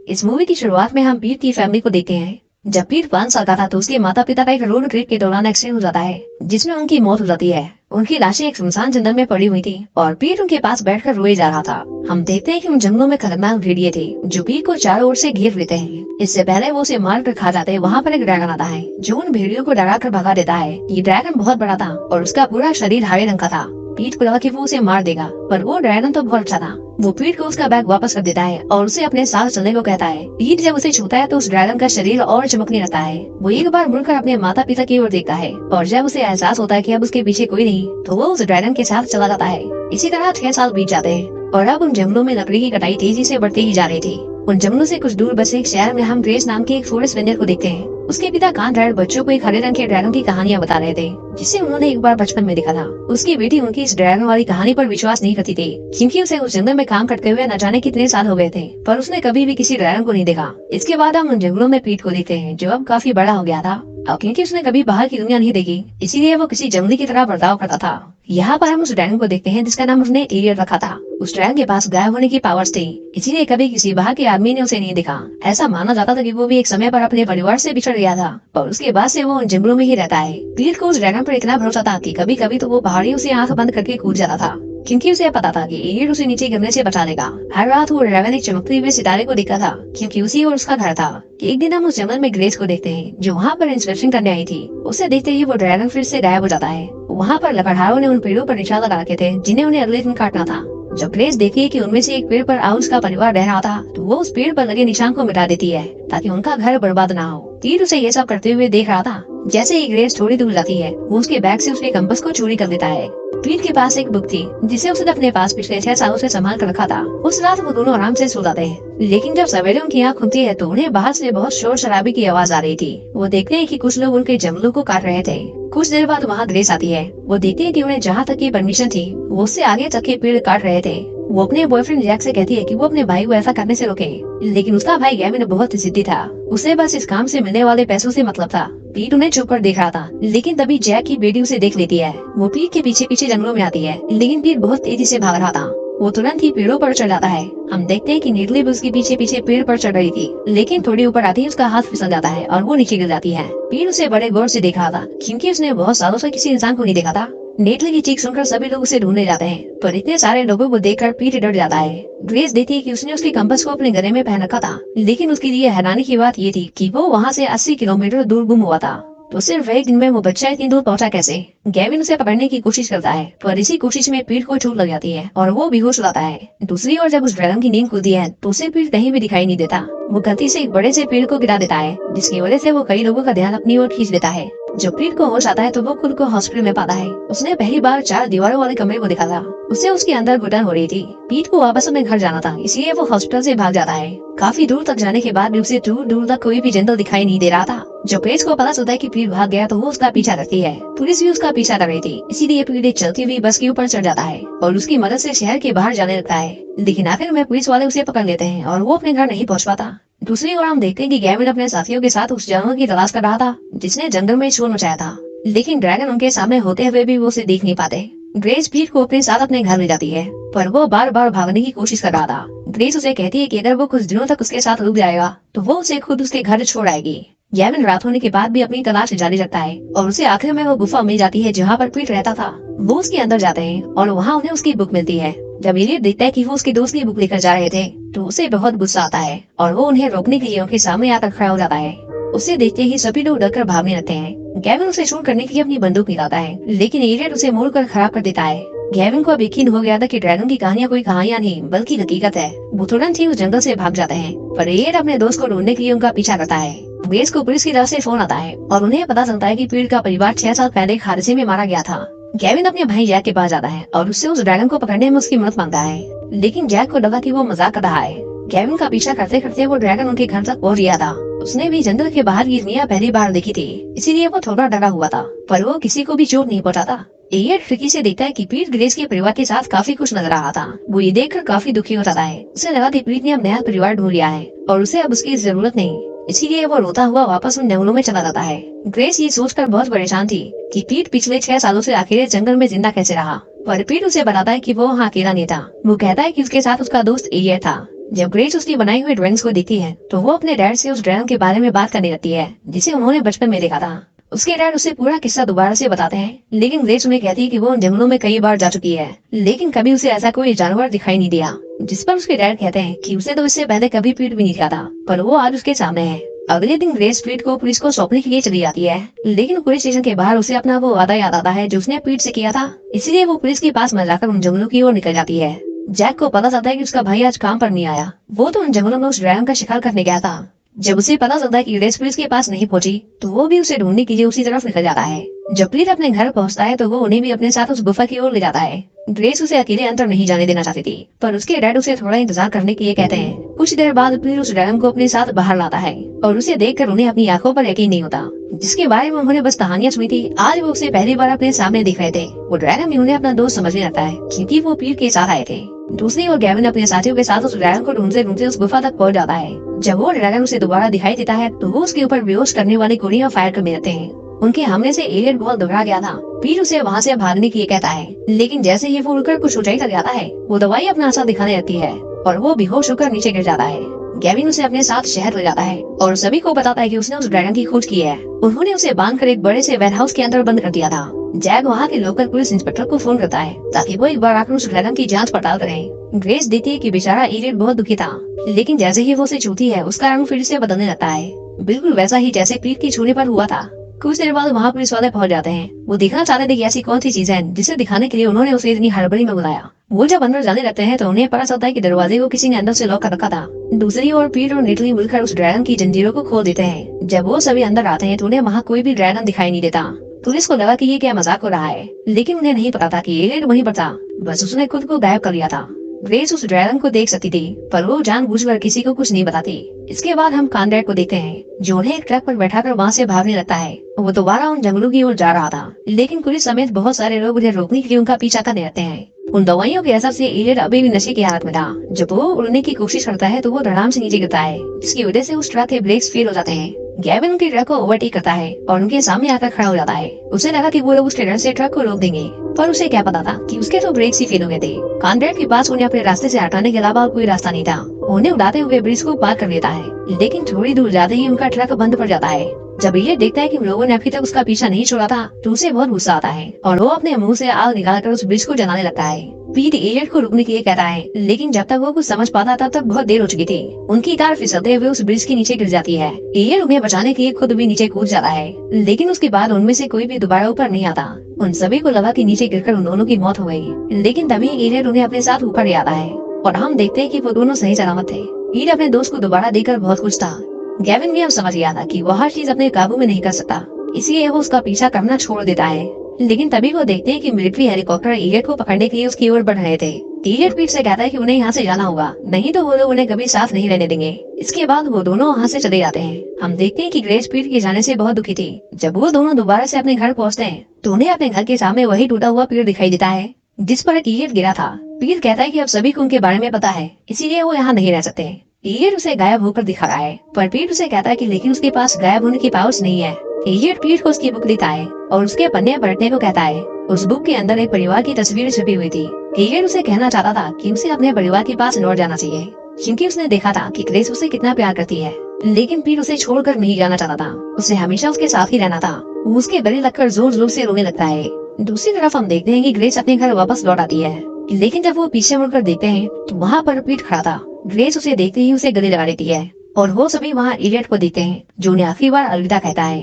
इस मूवी की शुरुआत में हम पीट की फैमिली को देखते हैं। जब पीट 5 साल का था तो उसके माता पिता का एक रोड ट्रिप के दौरान एक्सीडेंट हो जाता है, जिसमें उनकी मौत हो जाती है। उनकी लाशें एक सुनसान जंगल में पड़ी हुई थी और पीट उनके पास बैठकर रोए जा रहा था। हम देखते हैं कि उन जंगलों में खतरनाक भेड़िए थे जो पीट को चारों ओर से घेर लेते हैं। इससे पहले वो उसे मार कर खा जाते हैं, वहाँ पर एक ड्रैगन आता है जो उन भेड़ियों को डरा कर भगा देता है। ये ड्रैगन बहुत बड़ा था और उसका पूरा शरीर हरे रंग का था। पीट को लगा कि वो उसे मार देगा, पर वो ड्रैगन तो बहुत अच्छा था। वो पीट को उसका बैग वापस कर देता है और उसे अपने साथ चलने को कहता है। पीट जब उसे छूता है तो उस ड्रैगन का शरीर और चमकने लगता है। वो एक बार मुड़कर अपने माता पिता की ओर देखता है और जब उसे एहसास होता है कि अब उसके पीछे कोई नहीं, तो वो उस ड्रैगन के साथ चला जाता है। इसी तरह 6 साल बीत जाते हैं और अब उन जंगलों में लकड़ी की कटाई तेजी से बढ़ती ही जा रही थी। उन जंगलों से कुछ दूर बसे एक शहर में हम ग्रेस नाम के एक फॉरेस्ट रेंजर को देखते हैं। उसके पिता कान ड्राइड बच्चों को एक हरे रंग के ड्रैगन की कहानियां बता रहे थे, जिसे उन्होंने एक बार बचपन में देखा था। उसकी बेटी उनकी इस ड्रैगन वाली कहानी पर विश्वास नहीं करती थी, क्योंकि उसे उस जंगल में काम करते हुए न जाने कितने साल हो गए थे, पर उसने कभी भी किसी ड्रैगन को नहीं देखा। इसके बाद हम उन जंगलों में पीट को देखते हैं, जो अब काफी बड़ा हो गया था। और क्योंकि उसने कभी बाहर की दुनिया नहीं देखी, इसीलिए वो किसी जंगली की तरह बर्ताव करता था। यहाँ पर हम उस ड्रैगन को देखते हैं जिसका नाम उसने एरियल रखा था। उस ड्रैगन के पास गायब होने की पावर्स थी, इसीलिए कभी किसी बाहर के आदमी ने उसे नहीं देखा। ऐसा माना जाता था कि वो भी एक समय पर अपने परिवार से बिछड़ गया था और उसके बाद से वो उन जंगलों में ही रहता है। पीट को उस ड्रैगन पर इतना भरोसा था कि कभी कभी तो वो पहाड़ियों से आंख बंद करके कूद जाता था, क्योंकि उसे पता था कि एरियल उसे नीचे गिरने से बचा लेगा। हर रात वो ड्रैगन एक चमकते हुए सितारे को देखा था, क्योंकि उसी और उसका घर था। एक दिन हम उस जंगल में ग्रेस को देखते हैं, जो वहाँ पर इंस्पेक्शन करने आई थी। उसे देखते ही वो ड्रैगन फिर से गायब हो जाता है। वहाँ पर लकड़हारों ने उन पेड़ों पर निशान लगा रखे थे, जिन्हें उन्हें अगले दिन काटना था। जब ग्रेस देखती है कि उनमें से एक पेड़ पर आउस का परिवार रह रहा था, तो वो उस पेड़ पर लगे निशान को मिटा देती है, ताकि उनका घर बर्बाद ना हो। पीट उसे ये सब करते हुए देख रहा था। जैसे ही ग्रेस थोड़ी दूर जाती है, वो उसके बैग से उसके कंपास को चोरी कर लेता है। पीट के पास एक बुक थी, जिसे उसने अपने पास पिछले 6 सालों से संभाल कर रखा था। उस रात वो दोनों आराम से सो जाते हैं, लेकिन जब सवेरे उनकी आँख खुलती है तो उन्हें बाहर से बहुत शोर शराबे की आवाज आ रही थी। वो देखते हैं कि कुछ लोग उनके जंगलों को काट रहे थे। कुछ देर बाद वहाँ ग्रेस आती है। वो देखते हैं कि उन्हें जहाँ तक की परमिशन थी, वो उससे आगे तक के पेड़ काट रहे थे। वो अपने बॉयफ्रेंड जैक से कहती है कि वो अपने भाई को ऐसा करने से रोके, लेकिन उसका भाई गैविन बहुत जिद्दी था। उसे बस इस काम से मिलने वाले पैसों से मतलब था। पीट उन्हें चुप कर देख रहा था, लेकिन तभी जैक की बेटी उसे देख लेती है। वो पीट के पीछे पीछे जंगलों में आती है, लेकिन पीट बहुत तेजी से भाग रहा था। वो तुरंत ही पेड़ों पर चढ़ जाता है। हम देखते हैं कि नीडली भी उसके पीछे पीछे पेड़ पर चढ़ रही थी, लेकिन थोड़ी ऊपर आती ही उसका हाथ फिसल जाता है और वो नीचे गिर जाती है। पीट उसे बड़े गौर से देख रहा था, क्योंकि उसने बहुत सालों से किसी इंसान को नहीं देखा था। नेटली की चीख सुनकर सभी लोग उसे ढूंढने जाते हैं, पर इतने सारे लोगों को देखकर पीट डर जाता है। ग्रेस देखती है कि उसने उसके कंपास को अपने गले में पहन रखा था, लेकिन उसके लिए हैरानी की बात ये थी कि वो वहाँ से 80 किलोमीटर दूर गुम हुआ था। तो सिर्फ एक दिन में वो बच्चा इतनी दूर पहुंचा कैसे? गैविन उसे पकड़ने की कोशिश करता है, पर इसी कोशिश में पीट को चोट लग जाती है और वो बेहोश हो जाता है। दूसरी ओर जब उस ड्रैगन की नींद खुलती है तो उसे पीट कहीं भी दिखाई नहीं देता। वो गलती से एक बड़े से पेड़ को गिरा देता है, जिसकी वजह से वो कई लोगों का ध्यान अपनी ओर खींच लेता है। जब पीट को होश आता है तो वो खुद को हॉस्पिटल में पाता है। उसने पहली बार 4 दीवारों वाले कमरे को देखा था। उसे उसके अंदर घुटन हो रही थी। पीट को वापस अपने घर जाना था, इसलिए वो हॉस्पिटल से भाग जाता है। काफी दूर तक जाने के बाद भी उसे दूर दूर तक कोई भी जंगल दिखाई नहीं दे रहा था। जब ग्रेस को पता चलता है कि पीट भाग गया तो वो उसका पीछा करती है। पुलिस भी उसका पीछा कर रही थी, इसीलिए पीट एक चलती हुई बस के ऊपर चढ़ जाता है और उसकी मदद से शहर के बाहर जाने लगता है। लेकिन आखिर में पुलिस वाले उसे पकड़ लेते हैं और वो अपने घर नहीं पहुँच पाता। दूसरी ओर हम देखते हैं कि गैविन अपने साथियों के साथ उस जानवर की तलाश कर रहा था, जिसने जंगल में शोर मचाया था, लेकिन ड्रैगन उनके सामने होते हुए भी वो उसे देख नहीं पाते। ग्रेस पीट को अपने साथ अपने घर ले जाती है, पर वो बार बार भागने की कोशिश कर रहा था। ग्रेस उसे कहती है कि अगर वो कुछ दिनों तक उसके साथ रुक जाएगा तो वो उसे खुद उसके घर छोड़ आएगी। गैविन रात होने के बाद भी अपनी तलाश जारी रखता है और उसे आखिर में वो गुफा मिल जाती है जहाँ पर पीट रहता था। वो उसके अंदर जाते हैं और वहाँ उन्हें उसकी बुक मिलती है। जब एलियट देखता है कि वो उसके दोस्त की बुक लेकर जा रहे थे तो उसे बहुत गुस्सा आता है और वो उन्हें रोकने के लिए उनके सामने आकर खड़ा हो जाता है। उसे देखते ही सभी लोग डरकर भागने लगते हैं। गैविन उसे शूट करने के लिए अपनी बंदूक निकालता है, लेकिन एलियट उसे मोड़कर खराब कर देता है। गैविन को अब यकीन हो गया था कि ड्रैगन की कहानियां कोई कहानियां नहीं बल्कि हकीकत है। वो तुरंत ही उस जंगल से भाग जाते हैं, पर एलियट अपने दोस्त को ढूंढने के लिए उनका पीछा करता है। ग्रेस को पुलिस की तरफ से फोन आता है और उन्हें पता चलता है कि पीट का परिवार 6 साल पहले एक हादसे में मारा गया था। गैविन अपने भाई जैक के पास जाता है और उससे उस ड्रैगन को पकड़ने में उसकी मदद मांगता है, लेकिन जैक को लगा कि वो मजाक कर रहा है। गैविन का पीछा करते करते वो ड्रैगन उनके घर तक पहुंच गया था। उसने भी जंगल के बाहर की दुनिया पहली बार देखी थी, इसीलिए वो थोड़ा डरा हुआ था, पर वो किसी को भी चोट नहीं पहुंचाता। एलियट खिड़की से देखता है कि पीट ग्रेस के परिवार के साथ काफी खुश नजर रहा था। वो ये देखकर काफी दुखी हो जाता है। उसे लगा कि पीट ने अब नया परिवार ढूंढ लिया है और उसे अब उसकी जरूरत नहीं, इसीलिए वो रोता हुआ वापस उन जंगलों में चला जाता है। ग्रेस ये सोचकर बहुत परेशान थी कि पीट पिछले 6 सालों से आखिर जंगल में जिंदा कैसे रहा, पर पीट उसे बताता है कि वो वहाँ अकेला नहीं था। वो कहता है कि उसके साथ उसका दोस्त एलियट था, जब ग्रेस उसकी बनाई हुई ड्राइंग्स को देखती है तो वो अपने डैड से उस ड्राइंग के बारे में बात करने लगती है जिसे उन्होंने बचपन में देखा था। उसके डैड उसे पूरा किस्सा दोबारा से बताते हैं, लेकिन ग्रेस उन्हें कहती है कि वो उन जंगलों में कई बार जा चुकी है, लेकिन कभी उसे ऐसा कोई जानवर दिखाई नहीं दिया। जिस पर उसके डैड कहते हैं कि उसे तो इससे पहले कभी पीठ भी नहीं दिखा था, पर वो आज उसके सामने है। अगले दिन ग्रेस पीठ को पुलिस को सौंपने के लिए चली जाती है, लेकिन पुलिस स्टेशन के बाहर उसे अपना वो वादा याद आता है जो उसने पीठ से किया था। इसीलिए वो पुलिस के पास मजाकर उन जंगलों की ओर निकल जाती है। जैक को पता चलता है कि उसका भाई आज काम पर नहीं आया, वो तो उन जंगलों में उस ड्रैगन का शिकार करने गया था। जब उसे पता चलता है कि ग्रेस पुलिस के पास नहीं पहुंची तो वो भी उसे ढूंढने के लिए उसी तरफ निकल जाता है। जब पीट अपने घर पहुंचता है तो वो उन्हें भी अपने साथ उस गुफा की ओर ले जाता है। ग्रेस उसे अकेले अंदर नहीं जाने देना चाहती थी, पर उसके डैड उसे थोड़ा इंतजार करने के लिए कहते हैं। कुछ देर बाद पीट उस ड्रैगन को अपने साथ बाहर लाता है और उसे देखकर उन्हें अपनी आंखों पर यकीन नहीं होता, जिसके बारे में उन्होंने बस कहानियां सुनी थी। आज वो उसे पहली बार अपने सामने दिख रहे थे। वो ड्रैगन भी उन्हें अपना दोस्त समझने लगता है क्योंकि वो पीट के साथ आए थे। दूसरी ओर गैविन अपने साथियों के साथ उस ड्रैगन को ढूंढते ढूंढते उस गुफा तक पहुंच जाता है। जब वो ड्रैगन उसे दोबारा दिखाई देता है तो वो उसके ऊपर बेहोश करने वाली गोलियां फायर कर देते हैं। उनके हमले से एलियट बहुत घबरा गया था। पीट उसे वहाँ से भागने के लिए कहता है, लेकिन जैसे ही वो उड़कर कुछ ऊंचाई तक जाता है वो दवाई अपना असर दिखाने लगती है और वो बेहोश होकर नीचे गिर जाता है। गैविन उसे अपने साथ शहर ले जाता है और सभी को बताता है कि उसने उस ड्रैगन की खोज की है। उन्होंने उसे बांधकर एक बड़े से वेयरहाउस के अंदर बंद कर दिया था। जैक वहाँ के लोकल पुलिस इंस्पेक्टर को फोन करता है ताकि वो एक बार आकर उस ड्रैगन की जांच पड़ताल करें। ग्रेस देखती है कि बेचारा एलियट बहुत दुखी था, लेकिन जैसे ही वो उसे छूती है उसका रंग फिर से बदलने लगता है, बिल्कुल वैसा ही जैसे पीठ की छूने पर हुआ था। कुछ देर बाद वहाँ पुलिस वाले पहुंच जाते हैं। वो देखना चाहते थे कि ऐसी कौन सी चीज है जिसे दिखाने के लिए उन्होंने उसे इतनी हड़बड़ी में बुलाया। वो जब अंदर जाने लगते हैं तो उन्हें पता चलता है कि दरवाजे को किसी ने अंदर से लॉक कर रखा था। दूसरी ओर पीट और निटली मिलकर उस ड्रैगन की जंजीरों को खोल देते हैं। जब वो सभी अंदर आते हैं तो उन्हें वहाँ कोई भी ड्रैगन दिखाई नहीं देता। पुलिस को लगा कि ये क्या मजाक हो रहा है, लेकिन उन्हें नहीं पता था कि एलियट वहीं पर था, बस उसने खुद को गायब कर लिया था। ग्रेस उस ड्रैगन को देख सकती थी, पर वो जानबूझकर किसी को कुछ नहीं बताती। इसके बाद हम कॉनरैड को देखते हैं जो उन्हें एक ट्रक पर बैठाकर वहाँ से भागने लगता है। वो दोबारा उन जंगलों की ओर जा रहा था, लेकिन पुलिस समेत बहुत सारे लोग उन्हें रोकने के लिए उनका पीछा करने लगते हैं। उन दवाइयों के असर से एलियट अभी भी नशे की हालत में था। जब वो उड़ने की कोशिश करता है तो वो धड़ाम से नीचे गिरता है, जिसकी वजह से उस ट्रक के ब्रेक्स फेल हो जाते हैं। गैविन उनके ट्रक को ओवरटेक करता है और उनके सामने आकर खड़ा हो जाता है। उसे लगा कि वो लोग उस ट्रेलर से ट्रक को रोक देंगे, पर उसे क्या पता था कि उसके तो ब्रेक्स ही फेल हो गए थे। कॉनरैड के पास उन्हें अपने रास्ते से हटाने के अलावा कोई रास्ता नहीं था। उन्हें उड़ाते हुए ब्रिज को पार कर लेता है, लेकिन थोड़ी दूर जाते ही उनका ट्रक बंद पड़ जाता है। जब ये देखता है कि लोगों ने अभी तक उसका पीछा नहीं छोड़ा था तो उसे बहुत गुस्सा आता है और वो अपने मुंह से आग निकालकर उस ब्रिज को जलाने लगता है। पीट एलियट को रुकने के लिए कहता है, लेकिन जब तक वो कुछ समझ पाता तब तक बहुत देर हो चुकी थी। उनकी कार फिसलते हुए उस ब्रिज के नीचे गिर जाती है। एलियट उन्हें बचाने के लिए खुद भी नीचे कूद जाता है, लेकिन उसके बाद उनमें से कोई भी दोबारा ऊपर नहीं आता। उन सभी को लगा कि नीचे गिरकर उन दोनों की मौत हो गई, लेकिन तभी एलियट उन्हें अपने साथ ऊपर ले आता है और हम देखते हैं कि वो दोनों सही सलामत थे। पीट अपने दोस्त को दोबारा देखकर बहुत खुश था। गैविन भी अब समझ गया था कि वो हर चीज अपने काबू में नहीं कर सकता, इसलिए वो उसका पीछा करना छोड़ देता है। लेकिन तभी वो देखते हैं कि मिलिट्री हेलीकॉप्टर एलियट को पकड़ने के लिए उसकी ओर बढ़ रहे थे। एलियट पीट से कहता है कि उन्हें यहाँ से जाना होगा, नहीं तो वो लोग उन्हें कभी साथ नहीं रहने देंगे। इसके बाद वो दोनों वहाँ से चले जाते हैं। हम देखते हैं कि ग्रेस पीट के जाने से बहुत दुखी थी। जब वो दोनों दोबारा से अपने घर पहुँचते हैं तो उन्हें अपने घर के सामने वही टूटा हुआ पेड़ दिखाई देता है जिस पर एलियट गिरा था। पीट कहता है कि अब सभी को उनके बारे में पता है, इसीलिए वो यहाँ नहीं रह सकते। एलियट उसे गायब होकर दिखा रहा है, पर पीट उसे कहता है कि लेकिन उसके पास गायब होने की पावर्स नहीं है। एलियट पीट को उसकी बुक देता है और उसके पन्ने पलटने को कहता है। उस बुक के अंदर एक परिवार की तस्वीर छपी हुई थी। एलियट उसे कहना चाहता था कि उसे अपने परिवार के पास लौट जाना चाहिए, क्योंकि उसने देखा था कि ग्रेस उसे कितना प्यार करती है। लेकिन पीट उसे छोड़कर नहीं जाना चाहता था, उसे हमेशा उसके साथ ही रहना था। वो उसके गले लगकर जोर जोर से रोने लगता है। दूसरी तरफ हम देखते हैं कि ग्रेस अपने घर वापस लौट आती है, लेकिन जब वो पीछे मुड़कर देखते हैं तो वहाँ पर पीट खड़ा था। ग्रेस उसे देखते ही उसे गले लगा लेती है और वो सभी वहाँ एलियट को देखते हैं जो उन्हें आखिरी बार अलविदा कहता है।